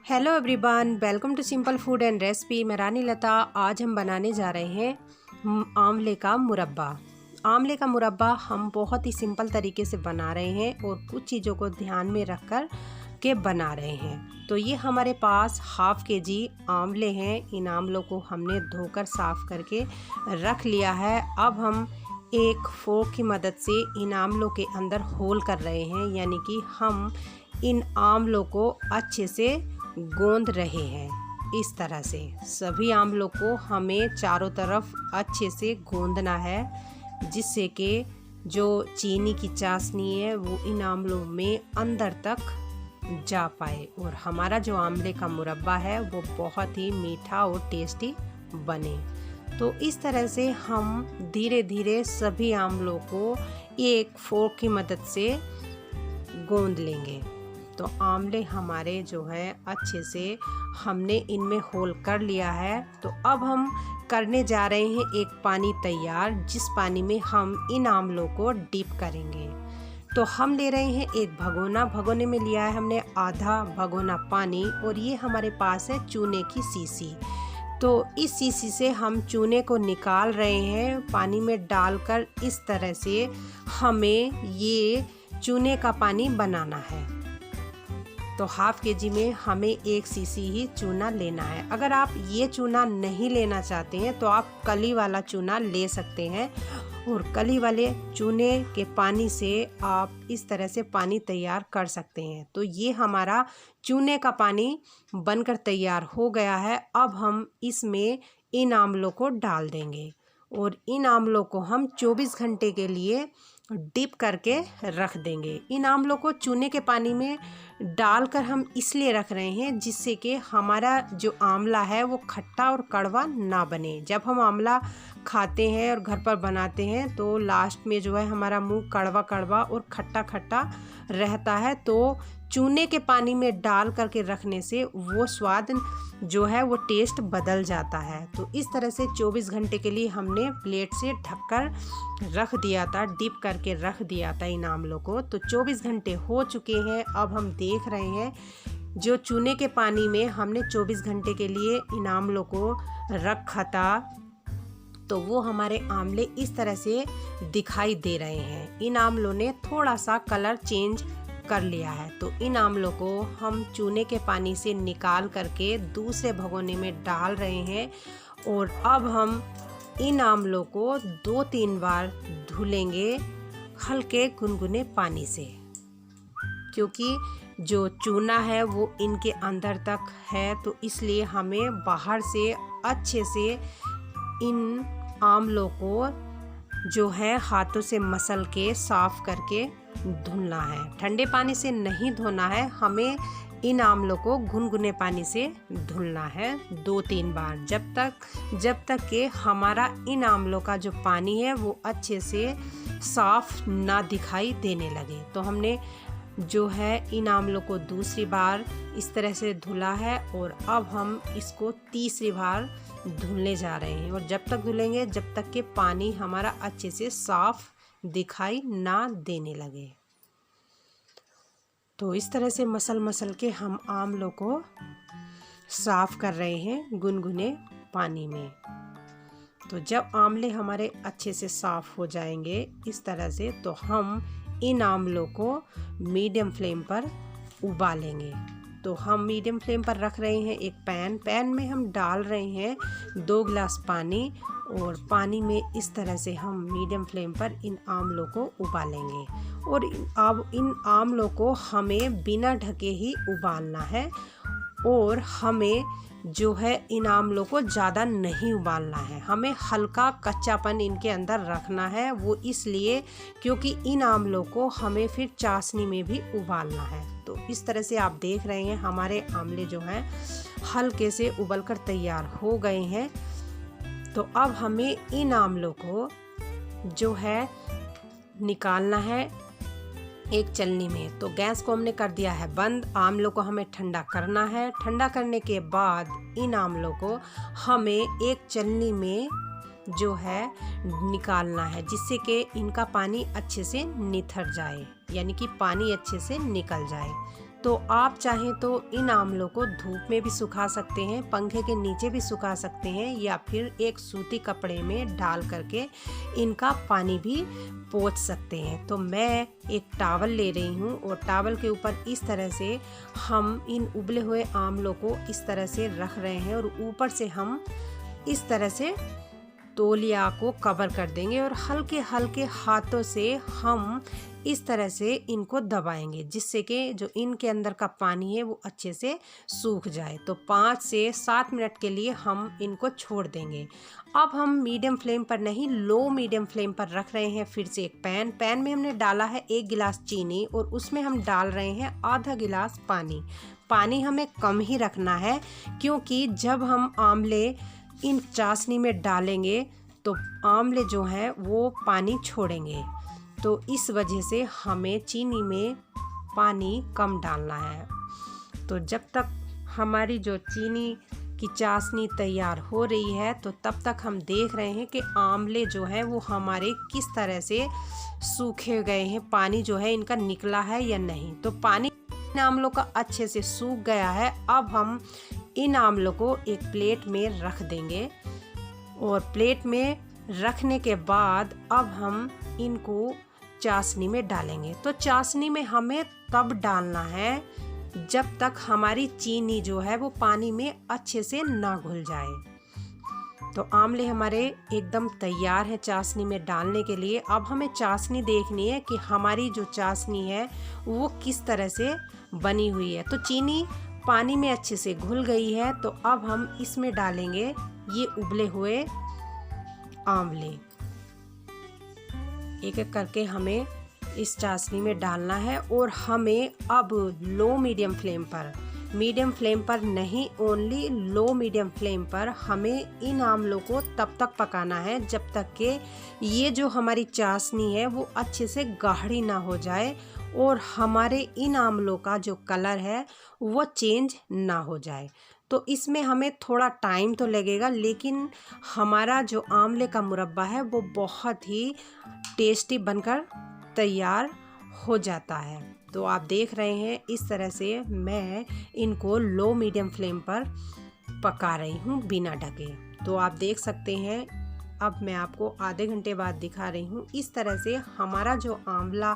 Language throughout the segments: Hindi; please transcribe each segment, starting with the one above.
Hello everyone, welcome to simple food and recipe. मैं रानी लता। आज हम बनाने जा रहे हैं आंवले का मुरब्बा। आंवले का मुरब्बा हम बहुत ही सिंपल तरीके से बना रहे हैं और कुछ चीज़ों को ध्यान में रख कर के बना रहे हैं। तो ये हमारे पास हाफ केजी आंवले हैं। इन आंवलों को हमने धोकर साफ़ करके रख लिया है। अब हम एक फोर्क की मदद से इन आंवलों के अंदर होल कर रहे हैं, यानी कि हम इन आंवलों को अच्छे से गोंद रहे हैं। इस तरह से सभी आंवलों को हमें चारों तरफ अच्छे से गोंदना है, जिससे कि जो चीनी की चाशनी है वो इन आंवलों में अंदर तक जा पाए और हमारा जो आंवले का मुरब्बा है वो बहुत ही मीठा और टेस्टी बने। तो इस तरह से हम धीरे धीरे सभी आंवलों को एक फोर्क की मदद से गोंद लेंगे। तो आंवले हमारे जो है अच्छे से हमने इनमें होल कर लिया है। तो अब हम करने जा रहे हैं एक पानी तैयार, जिस पानी में हम इन आंवलों को डिप करेंगे। तो हम ले रहे हैं एक भगोना। भगोने में लिया है हमने आधा भगोना पानी और ये हमारे पास है चूने की शीशी। तो इस शीशी से हम चूने को निकाल रहे हैं पानी में डालकर। इस तरह से हमें ये चूने का पानी बनाना है। तो हाफ केजी में हमें एक शीशी ही चूना लेना है। अगर आप ये चूना नहीं लेना चाहते हैं तो आप कली वाला चूना ले सकते हैं और कली वाले चूने के पानी से आप इस तरह से पानी तैयार कर सकते हैं। तो ये हमारा चूने का पानी बनकर तैयार हो गया है। अब हम इसमें इन आंवलों को डाल देंगे और इन आंवलों को हम 24 घंटे के लिए डिप करके रख देंगे। इन आंवलों को चूने के पानी में डालकर हम इसलिए रख रहे हैं जिससे कि हमारा जो आंवला है वो खट्टा और कड़वा ना बने। जब हम आंवला खाते हैं और घर पर बनाते हैं तो लास्ट में जो है हमारा मुंह कड़वा कड़वा और खट्टा खट्टा रहता है। तो चूने के पानी में डाल करके रखने से वो स्वाद जो है वो टेस्ट बदल जाता है। तो इस तरह से 24 घंटे के लिए हमने प्लेट से ढककर रख दिया था, डिप करके रख दिया था इन आंवलों को। तो 24 घंटे हो चुके हैं। अब हम देख रहे हैं जो चूने के पानी में हमने 24 घंटे के लिए इन आंवलों को रखा था, तो वो हमारे आंवले इस तरह से दिखाई दे रहे हैं। इन आंवलों ने थोड़ा सा कलर चेंज कर लिया है। तो इन आंवलों को हम चूने के पानी से निकाल करके दूसरे भगोने में डाल रहे हैं और अब हम इन आंवलों को 2-3 बार धुलेंगे हल्के गुनगुने पानी से, क्योंकि जो चूना है वो इनके अंदर तक है। तो इसलिए हमें बाहर से अच्छे से इन आंवलों को जो है हाथों से मसल के साफ करके धुलना है। ठंडे पानी से नहीं धोना है, हमें इन आंवलों को गुनगुने पानी से धुलना है 2-3 बार, जब तक कि हमारा इन आंवलों का जो पानी है वो अच्छे से साफ ना दिखाई देने लगे। तो हमने जो है इन आंवलों को दूसरी बार इस तरह से धुला है और अब हम इसको तीसरी बार धुलने जा रहे हैं। और जब तक धुलेंगे जब तक कि पानी हमारा अच्छे से साफ दिखाई ना देने लगे। तो इस तरह से मसल के हम आंवलों को साफ कर रहे हैं गुनगुने पानी में। तो जब आंवले हमारे अच्छे से साफ हो जाएंगे इस तरह से, तो हम इन आंवलों को मीडियम फ्लेम पर उबालेंगे। तो हम मीडियम फ्लेम पर रख रहे हैं एक पैन में हम डाल रहे हैं 2 गिलास पानी और पानी में इस तरह से हम मीडियम फ्लेम पर इन आंवलों को उबालेंगे। और अब इन आंवलों को हमें बिना ढके ही उबालना है और हमें जो है इन आंवलों को ज़्यादा नहीं उबालना है, हमें हल्का कच्चापन इनके अंदर रखना है। वो इसलिए क्योंकि इन आंवलों को हमें फिर चाशनी में भी उबालना है। तो इस तरह से आप देख रहे हैं हमारे आंवले जो हैं हल्के से उबलकर तैयार हो गए हैं। तो अब हमें इन आंवलों को जो है निकालना है एक चलनी में। तो गैस को हमने कर दिया है बंद। आंवलों को हमें ठंडा करना है। ठंडा करने के बाद इन आंवलों को हमें एक चलनी में जो है निकालना है, जिससे कि इनका पानी अच्छे से निथर जाए, यानी कि पानी अच्छे से निकल जाए। तो आप चाहें तो इन आंवलों को धूप में भी सुखा सकते हैं, पंखे के नीचे भी सुखा सकते हैं, या फिर एक सूती कपड़े में डाल करके इनका पानी भी पोंछ सकते हैं। तो मैं एक टॉवल ले रही हूँ और टॉवल के ऊपर इस तरह से हम इन उबले हुए आंवलों को इस तरह से रख रहे हैं और ऊपर से हम इस तरह से तौलिया को कवर कर देंगे और हल्के हल्के हाथों से हम इस तरह से इनको दबाएंगे, जिससे कि जो इनके अंदर का पानी है वो अच्छे से सूख जाए। तो 5 से 7 मिनट के लिए हम इनको छोड़ देंगे। अब हम मीडियम फ्लेम पर नहीं, लो मीडियम फ्लेम पर रख रहे हैं। फिर से एक पैन में हमने डाला है 1 गिलास चीनी और उसमें हम डाल रहे हैं आधा गिलास पानी। पानी हमें कम ही रखना है, क्योंकि जब हम आंवले इन चाशनी में डालेंगे तो आंवले जो हैं वो पानी छोड़ेंगे। तो इस वजह से हमें चीनी में पानी कम डालना है। तो जब तक हमारी जो चीनी की चाशनी तैयार हो रही है तो तब तक हम देख रहे हैं कि आंवले जो हैं वो हमारे किस तरह से सूखे गए हैं, पानी जो है इनका निकला है या नहीं। तो पानी इन आंवलों का अच्छे से सूख गया है। अब हम इन आंवलों को एक प्लेट में रख देंगे और प्लेट में रखने के बाद अब हम इनको चाशनी में डालेंगे। तो चाशनी में हमें तब डालना है जब तक हमारी चीनी जो है वो पानी में अच्छे से ना घुल जाए। तो आंवले हमारे एकदम तैयार है चाशनी में डालने के लिए। अब हमें चाशनी देखनी है कि हमारी जो चाशनी है वो किस तरह से बनी हुई है। तो चीनी पानी में अच्छे से घुल गई है। तो अब हम इसमें डालेंगे ये उबले हुए आंवले। एक एक करके हमें इस चाशनी में डालना है और हमें अब लो मीडियम फ्लेम पर नहीं, ओनली लो मीडियम फ्लेम पर हमें इन आंवलों को तब तक पकाना है जब तक कि ये जो हमारी चाशनी है वो अच्छे से गाढ़ी ना हो जाए और हमारे इन आंवलों का जो कलर है वो चेंज ना हो जाए। तो इसमें हमें थोड़ा टाइम तो लगेगा, लेकिन हमारा जो आंवले का मुरब्बा है वो बहुत ही टेस्टी बनकर तैयार हो जाता है। तो आप देख रहे हैं इस तरह से मैं इनको लो मीडियम फ्लेम पर पका रही हूँ बिना ढके। तो आप देख सकते हैं, अब मैं आपको आधे घंटे बाद दिखा रही हूँ। इस तरह से हमारा जो आंवला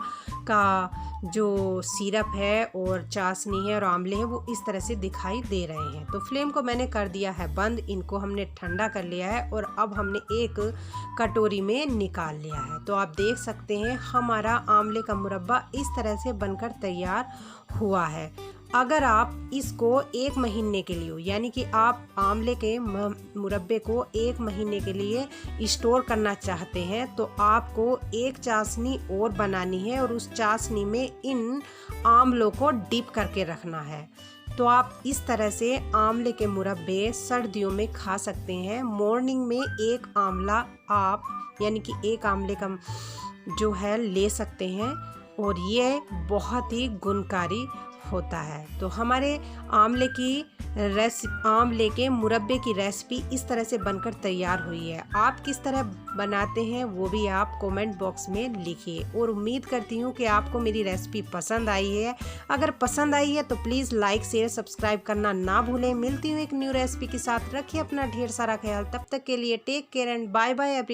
का जो सिरप है और चाशनी है और आंवले हैं वो इस तरह से दिखाई दे रहे हैं। तो फ्लेम को मैंने कर दिया है बंद, इनको हमने ठंडा कर लिया है और अब हमने एक कटोरी में निकाल लिया है। तो आप देख सकते हैं हमारा आंवले का मुरब्बा इस तरह से बनकर तैयार हुआ है। अगर आप इसको 1 महीने के लिए, यानी कि आप आंवले के मुरब्बे को 1 महीने के लिए स्टोर करना चाहते हैं तो आपको एक चाशनी और बनानी है और उस चाशनी में इन आंवलों को डिप करके रखना है। तो आप इस तरह से आंवले के मुरब्बे सर्दियों में खा सकते हैं। मॉर्निंग में एक आंवला आप, यानी कि एक आंवले का जो है ले सकते हैं और ये बहुत ही गुणकारी होता है। तो हमारे आंवले के मुरब्बे की रेसिपी इस तरह से बनकर तैयार हुई है। आप किस तरह बनाते हैं वो भी आप कमेंट बॉक्स में लिखिए और उम्मीद करती हूँ कि आपको मेरी रेसिपी पसंद आई है। अगर पसंद आई है तो प्लीज़ लाइक शेयर सब्सक्राइब करना ना भूलें। मिलती हूँ एक न्यू रेसिपी के साथ। रखिए अपना ढेर सारा ख्याल। तब तक के लिए take care and bye bye everyone.